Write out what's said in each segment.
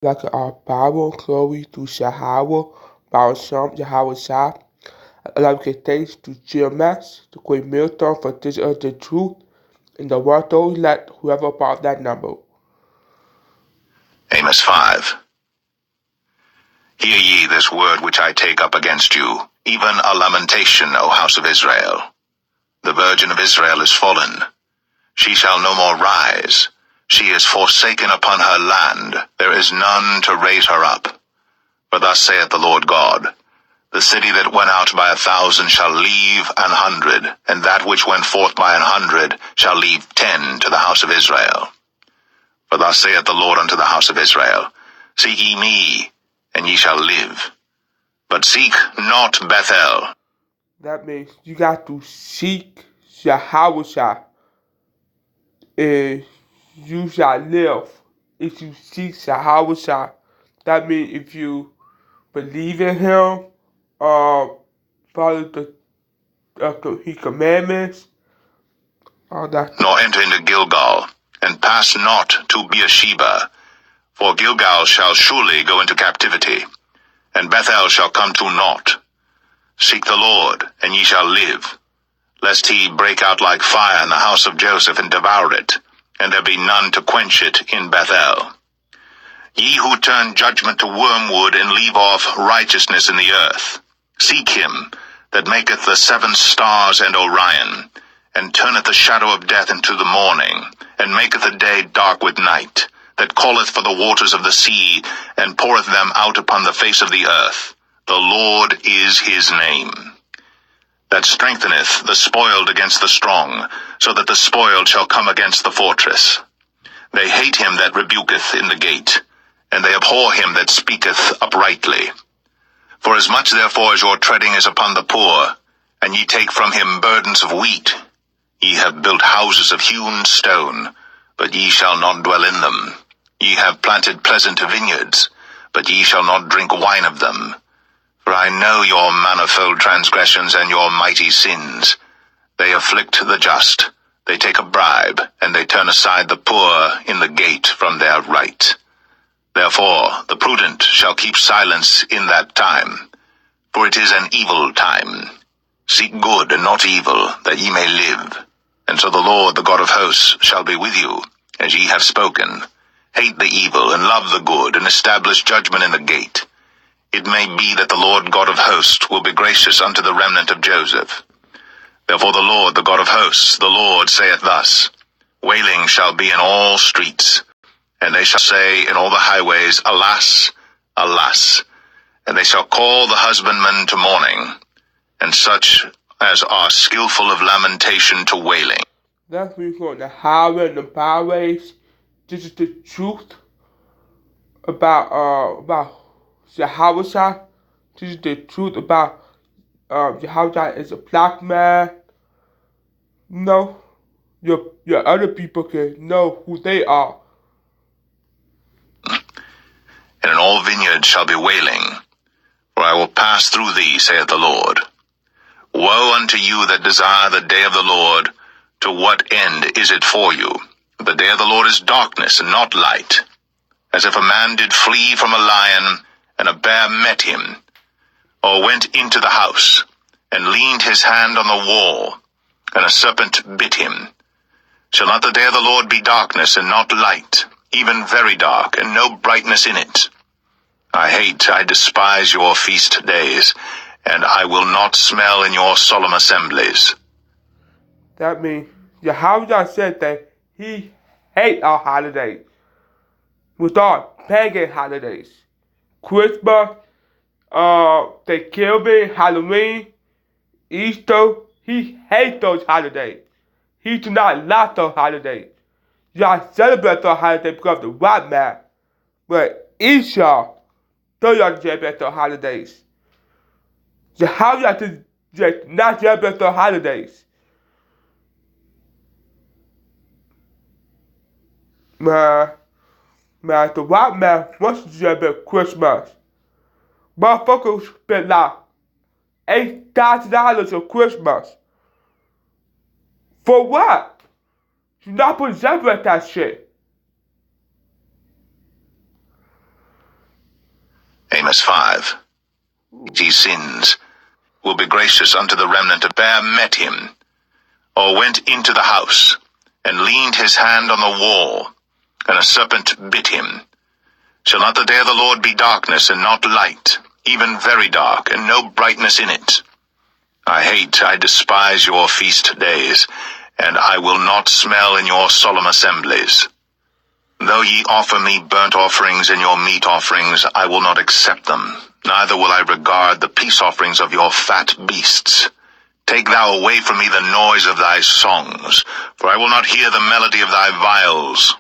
like our power and glory to Yahweh, by some Yahawashi. Allow give thanks to GMS, the great miracle for this is the truth, and the word always let whoever about that number. Amos 5. Hear ye this word which I take up against you, even a lamentation, O house of Israel. The virgin of Israel is fallen. She shall no more rise. She is forsaken upon her land. There is none to raise her up. For thus saith the Lord God, the city that went out by 1,000 shall leave 100, and that which went forth by 100 shall leave 10 to the house of Israel. For thus saith the Lord unto the house of Israel, seek ye me, and ye shall live. But seek not Bethel. That means you got to seek Yahawashi, and you shall live. If you seek Yahawashi, that means if you believe in Him, follow His commandments, all that. Nor enter into Gilgal, and pass not to Beersheba, for Gilgal shall surely go into captivity, and Bethel shall come to naught. Seek the Lord, and ye shall live, lest he break out like fire in the house of Joseph, and devour it, and there be none to quench it in Bethel. Ye who turn judgment to wormwood, and leave off righteousness in the earth, seek him that maketh the 7 stars and Orion, and turneth the shadow of death into the morning, and maketh the day dark with night, that calleth for the waters of the sea, and poureth them out upon the face of the earth. The Lord is his name. That strengtheneth the spoiled against the strong, so that the spoiled shall come against the fortress. They hate him that rebuketh in the gate, and they abhor him that speaketh uprightly. Forasmuch therefore as your treading is upon the poor, and ye take from him burdens of wheat, ye have built houses of hewn stone, but ye shall not dwell in them. Ye have planted pleasant vineyards, but ye shall not drink wine of them. For I know your manifold transgressions and your mighty sins. They afflict the just, they take a bribe, and they turn aside the poor in the gate from their right. Therefore the prudent shall keep silence in that time, for it is an evil time. Seek good and not evil, that ye may live. And so the Lord, the God of hosts, shall be with you, as ye have spoken. Hate the evil, and love the good, and establish judgment in the gate. It may be that the Lord God of hosts will be gracious unto the remnant of Joseph. Therefore the Lord, the God of hosts, the Lord saith thus, wailing shall be in all streets, and they shall say in all the highways, Alas, alas. And they shall call the husbandman to mourning, and such as are skillful of lamentation to wailing. That's me on the highway and the byways. This is the truth about Yahawashi. This is the truth about Yahawashi is a black man. No, your other people can know who they are. And in all vineyards shall be wailing, for I will pass through thee, saith the Lord. Woe unto you that desire the day of the Lord! To what end is it for you? The day of the Lord is darkness and not light, as if a man did flee from a lion, and a bear met him, or went into the house, and leaned his hand on the wall, and a serpent bit him. Shall not the day of the Lord be darkness and not light, even very dark, and no brightness in it? I despise your feast days, and I will not smell in your solemn assemblies. That means Yahawashi said that he hates our holidays. With our pagan holidays. Christmas, Thanksgiving, Halloween, Easter, he hates those holidays. He do not like those holidays. Y'all celebrate those holidays because of the white man. But Esau don't y'all celebrate those holidays. Yahawashi just not celebrate those holidays. Man, the white man wants to celebrate Christmas. Motherfuckers spend like $8,000 on Christmas. For what? You're not supposed to celebrate that shit. Amos 5. He sins, will be gracious unto the remnant. A bear met him, or went into the house, and leaned his hand on the wall, and a serpent bit him. Shall not the day of the Lord be darkness, and not light, even very dark, and no brightness in it? I despise your feast days, and I will not smell in your solemn assemblies. Though ye offer me burnt offerings and your meat offerings, I will not accept them, neither will I regard the peace offerings of your fat beasts. Take thou away from me the noise of thy songs, for I will not hear the melody of thy viols.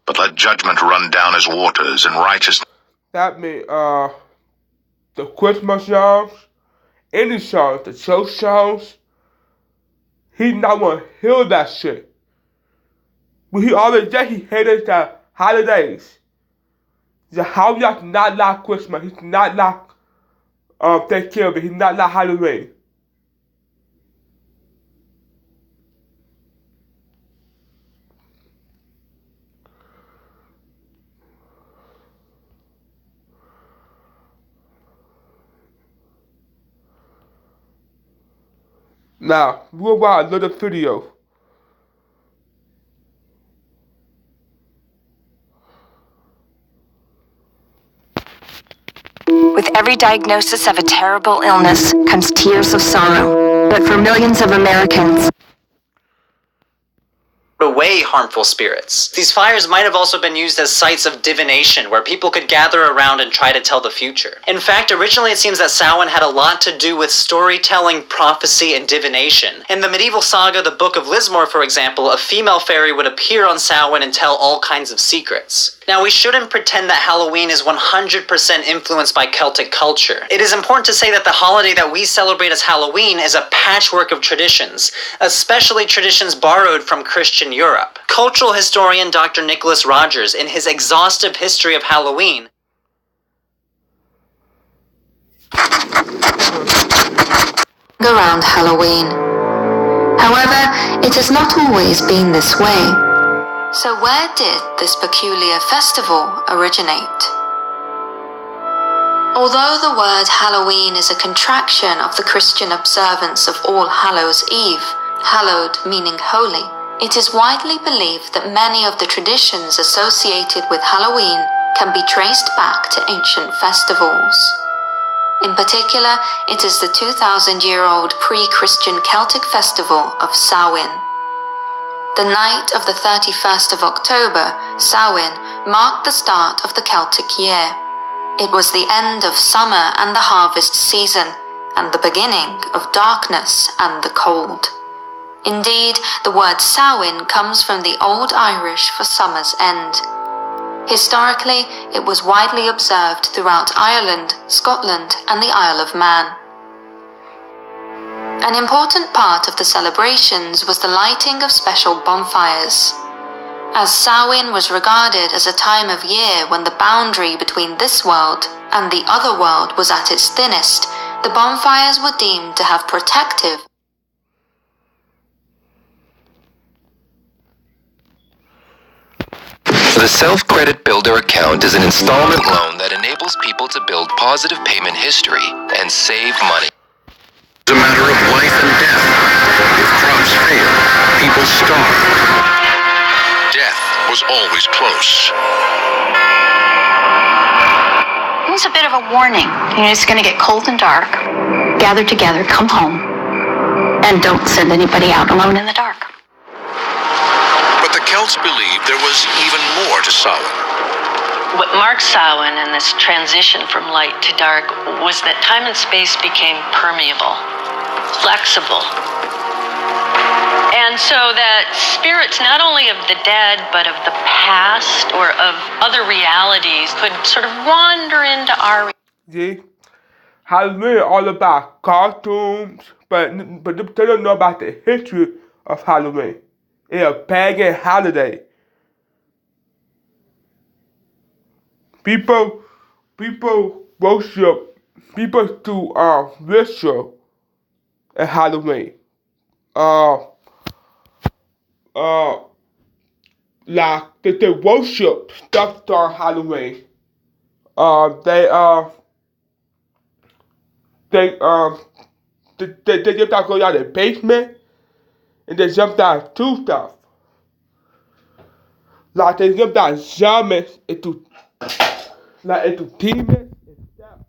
But let judgment run down as waters, and righteousness. That means, the Christmas songs, any songs, the church songs, he not want to hear that shit. But he always said he hated the holidays. The how y'all not like Christmas. He's not like take care of it. He's not like Halloween. Now, we'll watch a little video. With every diagnosis of a terrible illness comes tears of sorrow. But for millions of Americans, away harmful spirits. These fires might have also been used as sites of divination, where people could gather around and try to tell the future. In fact, originally it seems that Samhain had a lot to do with storytelling, prophecy, and divination. In the medieval saga, the Book of Lismore, for example, a female fairy would appear on Samhain and tell all kinds of secrets. Now, we shouldn't pretend that Halloween is 100% influenced by Celtic culture. It is important to say that the holiday that we celebrate as Halloween is a patchwork of traditions, especially traditions borrowed from Christian Europe. Cultural historian Dr. Nicholas Rogers, in his exhaustive history of Halloween, around Halloween. However, it has not always been this way. So where did this peculiar festival originate? Although the word Halloween is a contraction of the Christian observance of All Hallows Eve, hallowed meaning holy, it is widely believed that many of the traditions associated with Halloween can be traced back to ancient festivals. In particular, it is the 2,000-year-old pre-Christian Celtic festival of Samhain. The night of the 31st of October, Samhain, marked the start of the Celtic year. It was the end of summer and the harvest season, and the beginning of darkness and the cold. Indeed, the word Samhain comes from the Old Irish for summer's end. Historically, it was widely observed throughout Ireland, Scotland, and the Isle of Man. An important part of the celebrations was the lighting of special bonfires. As Samhain was regarded as a time of year when the boundary between this world and the other world was at its thinnest, the bonfires were deemed to have protective. The Self-Credit Builder account is an installment loan that enables people to build positive payment history and save money. It's a matter of life and death. If crops fail, people starve. Death was always close. It was a bit of a warning. It's going to get cold and dark. Gather together, come home, and don't send anybody out alone in the dark. But the Celts believed there was even more to Samhain. What marked Samhain and this transition from light to dark was that time and space became permeable, flexible. And so that spirits, not only of the dead, but of the past or of other realities, could sort of wander into our... See, Halloween all about cartoons, but they don't know about the history of Halloween. It's a pagan holiday. People worship, people do ritual at Halloween. Like they worship stuff on Halloween. They jumped out, go down the basement, and they jumped out two stuff. Like they jumped out zombies into demons and stuff.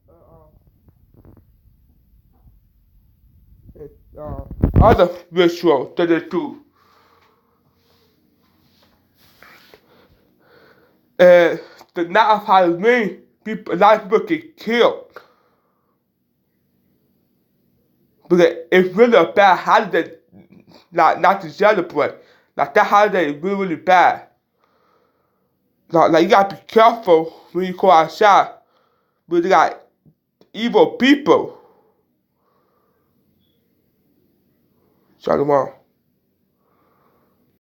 Other rituals that they do. And the night of Halloween, a lot of people get killed. But it's really a bad holiday, not to celebrate. Like that holiday is really, really bad. Like you gotta be careful when you go outside. But they got evil people. Shalom.